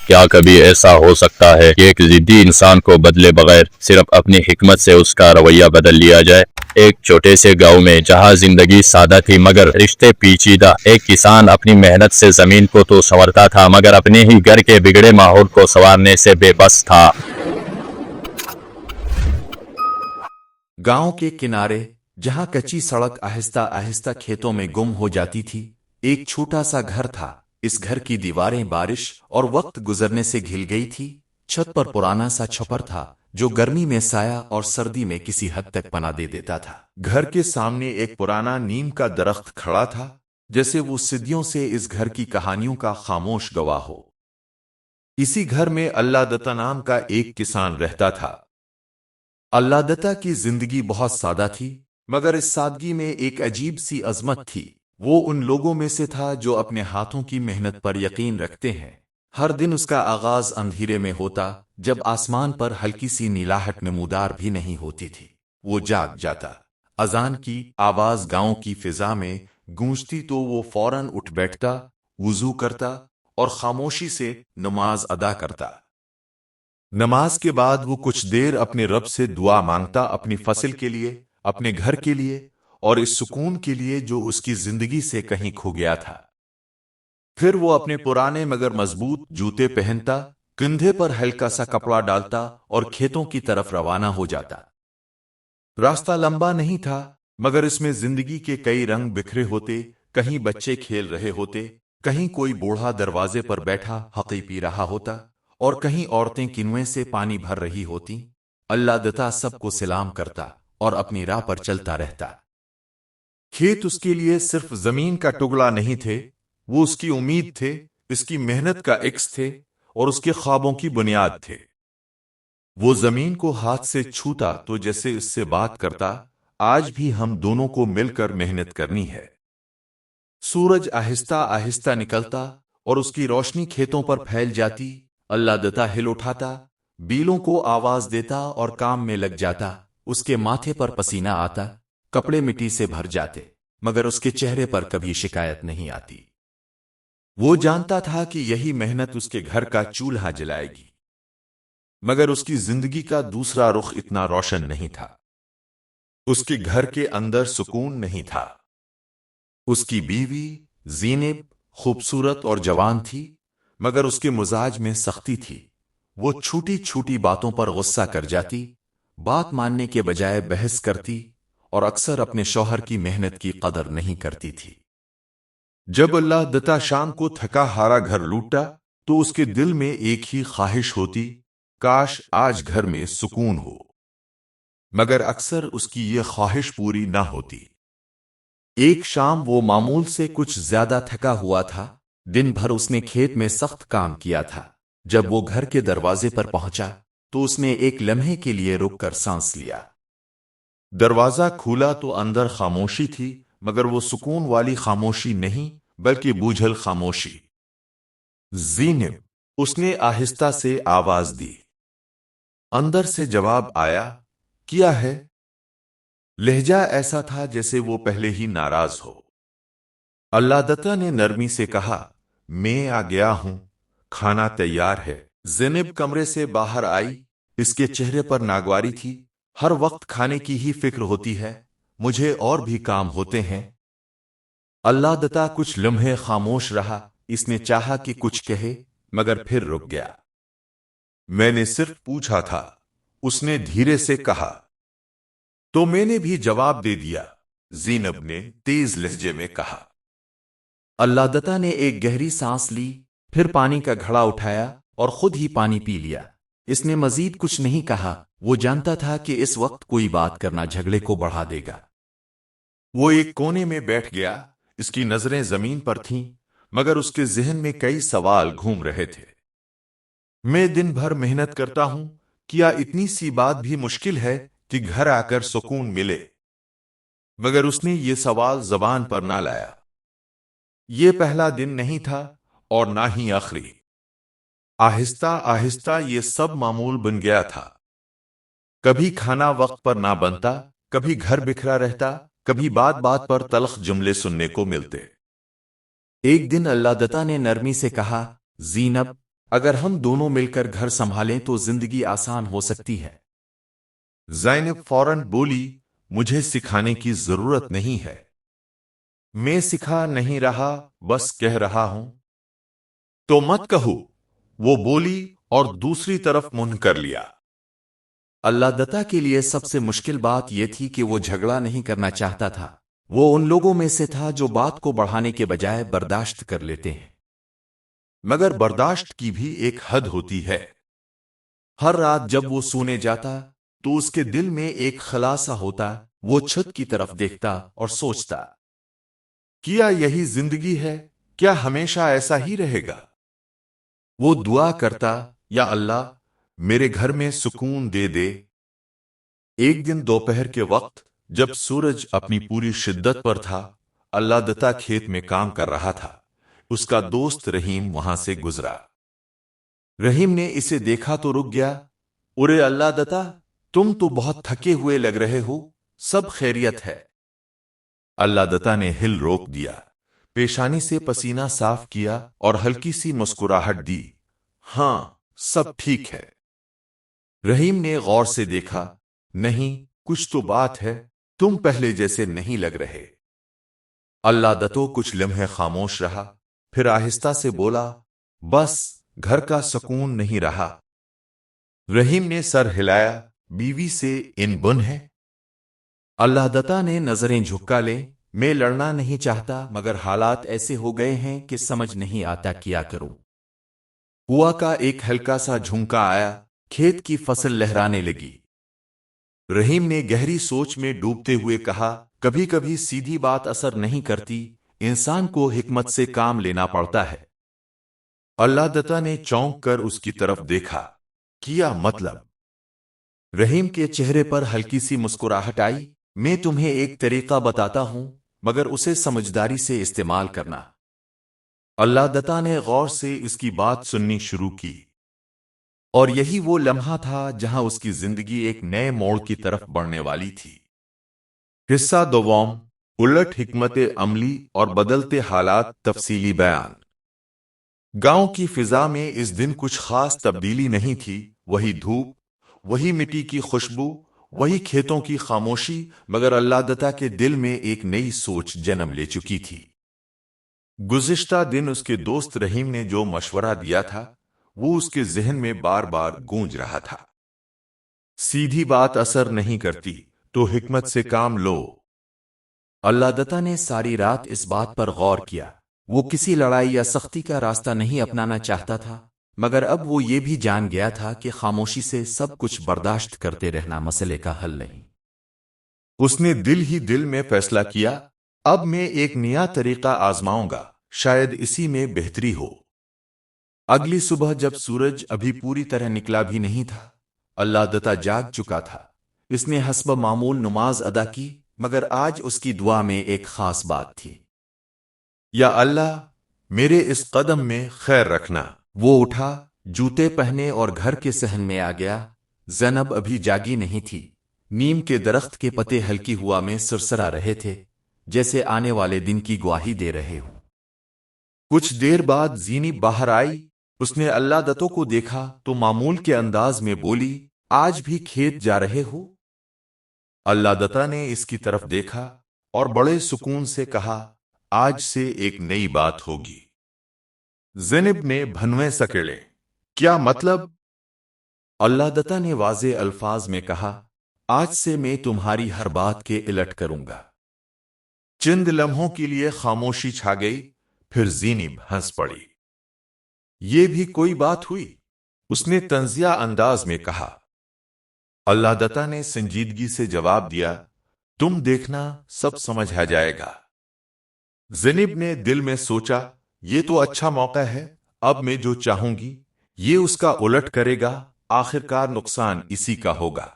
کیا کبھی ایسا ہو سکتا ہے کہ ایک ضدی انسان کو بدلے بغیر صرف اپنی حکمت سے اس کا رویہ بدل لیا جائے؟ ایک چھوٹے سے گاؤں میں جہاں زندگی سادہ تھی مگر رشتے پیچیدہ، ایک کسان اپنی محنت سے زمین کو تو سنوارتا تھا مگر اپنے ہی گھر کے بگڑے ماحول کو سنوارنے سے بے بس تھا۔ گاؤں کے کنارے جہاں کچی سڑک آہستہ آہستہ کھیتوں میں گم ہو جاتی تھی، ایک چھوٹا سا گھر تھا۔ اس گھر کی دیواریں بارش اور وقت گزرنے سے گھل گئی تھی۔ چھت پر پرانا سا چھپر تھا جو گرمی میں سایہ اور سردی میں کسی حد تک پناہ دے دیتا تھا۔ گھر کے سامنے ایک پرانا نیم کا درخت کھڑا تھا، جیسے وہ صدیوں سے اس گھر کی کہانیوں کا خاموش گواہ ہو۔ اسی گھر میں اللہ دتا نام کا ایک کسان رہتا تھا۔ اللہ دتا کی زندگی بہت سادہ تھی، مگر اس سادگی میں ایک عجیب سی عظمت تھی۔ وہ ان لوگوں میں سے تھا جو اپنے ہاتھوں کی محنت پر یقین رکھتے ہیں۔ ہر دن اس کا آغاز اندھیرے میں ہوتا، جب آسمان پر ہلکی سی نیلاہٹ نمودار بھی نہیں ہوتی تھی۔ وہ جاگ جاتا، اذان کی آواز گاؤں کی فضا میں گونجتی تو وہ فوراً اٹھ بیٹھتا، وضو کرتا اور خاموشی سے نماز ادا کرتا۔ نماز کے بعد وہ کچھ دیر اپنے رب سے دعا مانگتا، اپنی فصل کے لیے، اپنے گھر کے لیے اور اس سکون کے لیے جو اس کی زندگی سے کہیں کھو گیا تھا۔ پھر وہ اپنے پرانے مگر مضبوط جوتے پہنتا، کندھے پر ہلکا سا کپڑا ڈالتا اور کھیتوں کی طرف روانہ ہو جاتا۔ راستہ لمبا نہیں تھا، مگر اس میں زندگی کے کئی رنگ بکھرے ہوتے۔ کہیں بچے کھیل رہے ہوتے، کہیں کوئی بوڑھا دروازے پر بیٹھا حقی پی رہا ہوتا اور کہیں عورتیں کنویں سے پانی بھر رہی ہوتی۔ اللہ دتا سب کو سلام کرتا اور اپنی راہ پر چلتا رہتا۔ کھیت اس کے لیے صرف زمین کا ٹکڑا نہیں تھے، وہ اس کی امید تھے، اس کی محنت کا عکس تھے اور اس کے خوابوں کی بنیاد تھے۔ وہ زمین کو ہاتھ سے چھوتا تو جیسے اس سے بات کرتا، آج بھی ہم دونوں کو مل کر محنت کرنی ہے۔ سورج آہستہ آہستہ نکلتا اور اس کی روشنی کھیتوں پر پھیل جاتی۔ اللہ دتا ہل اٹھاتا، بیلوں کو آواز دیتا اور کام میں لگ جاتا۔ اس کے ماتھے پر پسینہ آتا، کپڑے مٹی سے بھر جاتے، مگر اس کے چہرے پر کبھی شکایت نہیں آتی۔ وہ جانتا تھا کہ یہی محنت اس کے گھر کا چولہا جلائے گی، مگر اس کی زندگی کا دوسرا رخ اتنا روشن نہیں تھا۔ اس کے گھر کے اندر سکون نہیں تھا۔ اس کی بیوی زینب خوبصورت اور جوان تھی، مگر اس کے مزاج میں سختی تھی۔ وہ چھوٹی چھوٹی باتوں پر غصہ کر جاتی، بات ماننے کے بجائے بحث کرتی اور اکثر اپنے شوہر کی محنت کی قدر نہیں کرتی تھی۔ جب اللہ دتا شام کو تھکا ہارا گھر لوٹا تو اس کے دل میں ایک ہی خواہش ہوتی، کاش آج گھر میں سکون ہو، مگر اکثر اس کی یہ خواہش پوری نہ ہوتی۔ ایک شام وہ معمول سے کچھ زیادہ تھکا ہوا تھا، دن بھر اس نے کھیت میں سخت کام کیا تھا۔ جب وہ گھر کے دروازے پر پہنچا تو اس نے ایک لمحے کے لیے رک کر سانس لیا۔ دروازہ کھولا تو اندر خاموشی تھی، مگر وہ سکون والی خاموشی نہیں بلکہ بوجھل خاموشی۔ زینب، اس نے آہستہ سے آواز دی۔ اندر سے جواب آیا، کیا ہے؟ لہجہ ایسا تھا جیسے وہ پہلے ہی ناراض ہو۔ اللہ دتا نے نرمی سے کہا، میں آ گیا ہوں، کھانا تیار ہے۔ زینب کمرے سے باہر آئی، اس کے چہرے پر ناگواری تھی۔ ہر وقت کھانے کی ہی فکر ہوتی ہے، مجھے اور بھی کام ہوتے ہیں۔ اللہ دتا کچھ لمحے خاموش رہا، اس نے چاہا کہ کچھ کہے مگر پھر رک گیا۔ میں نے صرف پوچھا تھا، اس نے دھیرے سے کہا۔ تو میں نے بھی جواب دے دیا، زینب نے تیز لہجے میں کہا۔ اللہ دتا نے ایک گہری سانس لی، پھر پانی کا گھڑا اٹھایا اور خود ہی پانی پی لیا۔ اس نے مزید کچھ نہیں کہا، وہ جانتا تھا کہ اس وقت کوئی بات کرنا جھگڑے کو بڑھا دے گا۔ وہ ایک کونے میں بیٹھ گیا، اس کی نظریں زمین پر تھیں، مگر اس کے ذہن میں کئی سوال گھوم رہے تھے۔ میں دن بھر محنت کرتا ہوں، کیا اتنی سی بات بھی مشکل ہے کہ گھر آ کر سکون ملے؟ مگر اس نے یہ سوال زبان پر نہ لایا۔ یہ پہلا دن نہیں تھا اور نہ ہی آخری۔ آہستہ آہستہ یہ سب معمول بن گیا تھا۔ کبھی کھانا وقت پر نہ بنتا، کبھی گھر بکھرا رہتا، کبھی بات بات پر تلخ جملے سننے کو ملتے۔ ایک دن اللہ دتا نے نرمی سے کہا، زینب، اگر ہم دونوں مل کر گھر سنبھالیں تو زندگی آسان ہو سکتی ہے۔ زینب فوراً بولی، مجھے سکھانے کی ضرورت نہیں ہے، میں سکھا نہیں رہا، بس کہہ رہا ہوں۔ تو مت کہو، وہ بولی اور دوسری طرف منہ کر لیا۔ اللہ دتا کے لیے سب سے مشکل بات یہ تھی کہ وہ جھگڑا نہیں کرنا چاہتا تھا۔ وہ ان لوگوں میں سے تھا جو بات کو بڑھانے کے بجائے برداشت کر لیتے ہیں۔ مگر برداشت کی بھی ایک حد ہوتی ہے۔ ہر رات جب وہ سونے جاتا تو اس کے دل میں ایک خلاصہ ہوتا، وہ چھت کی طرف دیکھتا اور سوچتا، کیا یہی زندگی ہے؟ کیا ہمیشہ ایسا ہی رہے گا؟ وہ دعا کرتا، یا اللہ، میرے گھر میں سکون دے دے۔ ایک دن دوپہر کے وقت جب سورج اپنی پوری شدت پر تھا، اللہ دتا کھیت میں کام کر رہا تھا۔ اس کا دوست رحیم وہاں سے گزرا۔ رحیم نے اسے دیکھا تو رک گیا۔ ارے اللہ دتا، تم تو بہت تھکے ہوئے لگ رہے ہو، سب خیریت ہے؟ اللہ دتا نے ہل روک دیا، پیشانی سے پسینہ صاف کیا اور ہلکی سی مسکراہٹ دی۔ ہاں، سب ٹھیک ہے۔ رحیم نے غور سے دیکھا، نہیں، کچھ تو بات ہے، تم پہلے جیسے نہیں لگ رہے۔ اللہ دتو کچھ لمحے خاموش رہا، پھر آہستہ سے بولا، بس گھر کا سکون نہیں رہا۔ رحیم نے سر ہلایا، بیوی سے ان بن ہے؟ اللہ دتا نے نظریں جھکا لیں۔ میں لڑنا نہیں چاہتا، مگر حالات ایسے ہو گئے ہیں کہ سمجھ نہیں آتا کیا کروں۔ ہوا کا ایک ہلکا سا جھونکا آیا، کھیت کی فصل لہرانے لگی۔ رحیم نے گہری سوچ میں ڈوبتے ہوئے کہا، کبھی کبھی سیدھی بات اثر نہیں کرتی، انسان کو حکمت سے کام لینا پڑتا ہے۔ اللہ دتا نے چونک کر اس کی طرف دیکھا۔ کیا مطلب؟ رحیم کے چہرے پر ہلکی سی مسکراہٹ آئی۔ میں تمہیں ایک طریقہ بتاتا ہوں، مگر اسے سمجھداری سے استعمال کرنا۔ اللہ دتا نے غور سے اس کی بات سننی شروع کی، اور یہی وہ لمحہ تھا جہاں اس کی زندگی ایک نئے موڑ کی طرف بڑھنے والی تھی۔ حصہ دوم، الٹ حکمت عملی اور بدلتے حالات، تفصیلی بیان۔ گاؤں کی فضا میں اس دن کچھ خاص تبدیلی نہیں تھی۔ وہی دھوپ، وہی مٹی کی خوشبو، وہی کھیتوں کی خاموشی، مگر اللہ دتا کے دل میں ایک نئی سوچ جنم لے چکی تھی۔ گزشتہ دن اس کے دوست رحیم نے جو مشورہ دیا تھا، وہ اس کے ذہن میں بار بار گونج رہا تھا۔ سیدھی بات اثر نہیں کرتی، تو حکمت سے کام لو۔ اللہ دتا نے ساری رات اس بات پر غور کیا۔ وہ کسی لڑائی یا سختی کا راستہ نہیں اپنانا چاہتا تھا، مگر اب وہ یہ بھی جان گیا تھا کہ خاموشی سے سب کچھ برداشت کرتے رہنا مسئلے کا حل نہیں۔ اس نے دل ہی دل میں فیصلہ کیا، اب میں ایک نیا طریقہ آزماؤں گا، شاید اسی میں بہتری ہو۔ اگلی صبح جب سورج ابھی پوری طرح نکلا بھی نہیں تھا، اللہ دتا جاگ چکا تھا۔ اس نے حسب معمول نماز ادا کی، مگر آج اس کی دعا میں ایک خاص بات تھی۔ یا اللہ، میرے اس قدم میں خیر رکھنا۔ وہ اٹھا، جوتے پہنے اور گھر کے صحن میں آ گیا۔ زینب ابھی جاگی نہیں تھی۔ نیم کے درخت کے پتے ہلکی ہوا میں سرسرا رہے تھے، جیسے آنے والے دن کی گواہی دے رہے ہوں۔ کچھ دیر بعد زینب باہر آئی۔ اس نے اللہ دتو کو دیکھا تو معمول کے انداز میں بولی، آج بھی کھیت جا رہے ہو؟ اللہ دتا نے اس کی طرف دیکھا اور بڑے سکون سے کہا، آج سے ایک نئی بات ہوگی۔ زینب نے بھنویں سکیڑے، کیا مطلب؟ اللہ دتا نے واضح الفاظ میں کہا، آج سے میں تمہاری ہر بات کے الٹ کروں گا۔ چند لمحوں کے لیے خاموشی چھا گئی، پھر زینب ہنس پڑی۔ یہ بھی کوئی بات ہوئی؟ اس نے طنزیہ انداز میں کہا۔ اللہ دتا نے سنجیدگی سے جواب دیا، تم دیکھنا، سب سمجھ آ جائے گا۔ زینب نے دل میں سوچا، یہ تو اچھا موقع ہے، اب میں جو چاہوں گی یہ اس کا الٹ کرے گا، آخرکار نقصان اسی کا ہوگا۔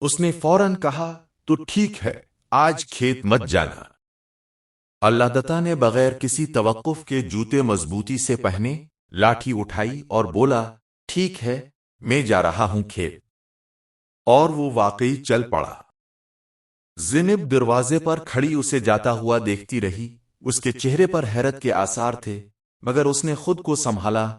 اس نے فوراً کہا، تو ٹھیک ہے، آج کھیت مت جانا۔ اللہ دتا نے بغیر کسی توقف کے جوتے مضبوطی سے پہنے، لاٹھی اٹھائی اور بولا، ٹھیک ہے، میں جا رہا ہوں کھیت۔ اور وہ واقعی چل پڑا۔ زینب دروازے پر کھڑی اسے جاتا ہوا دیکھتی رہی۔ اس کے چہرے پر حیرت کے آثار تھے، مگر اس نے خود کو سنبھالا،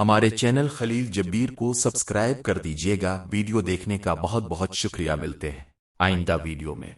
ہمارے چینل خلیل جبیر کو سبسکرائب کر دیجیے گا۔ ویڈیو دیکھنے کا بہت بہت شکریہ، ملتے ہیں آئندہ ویڈیو میں۔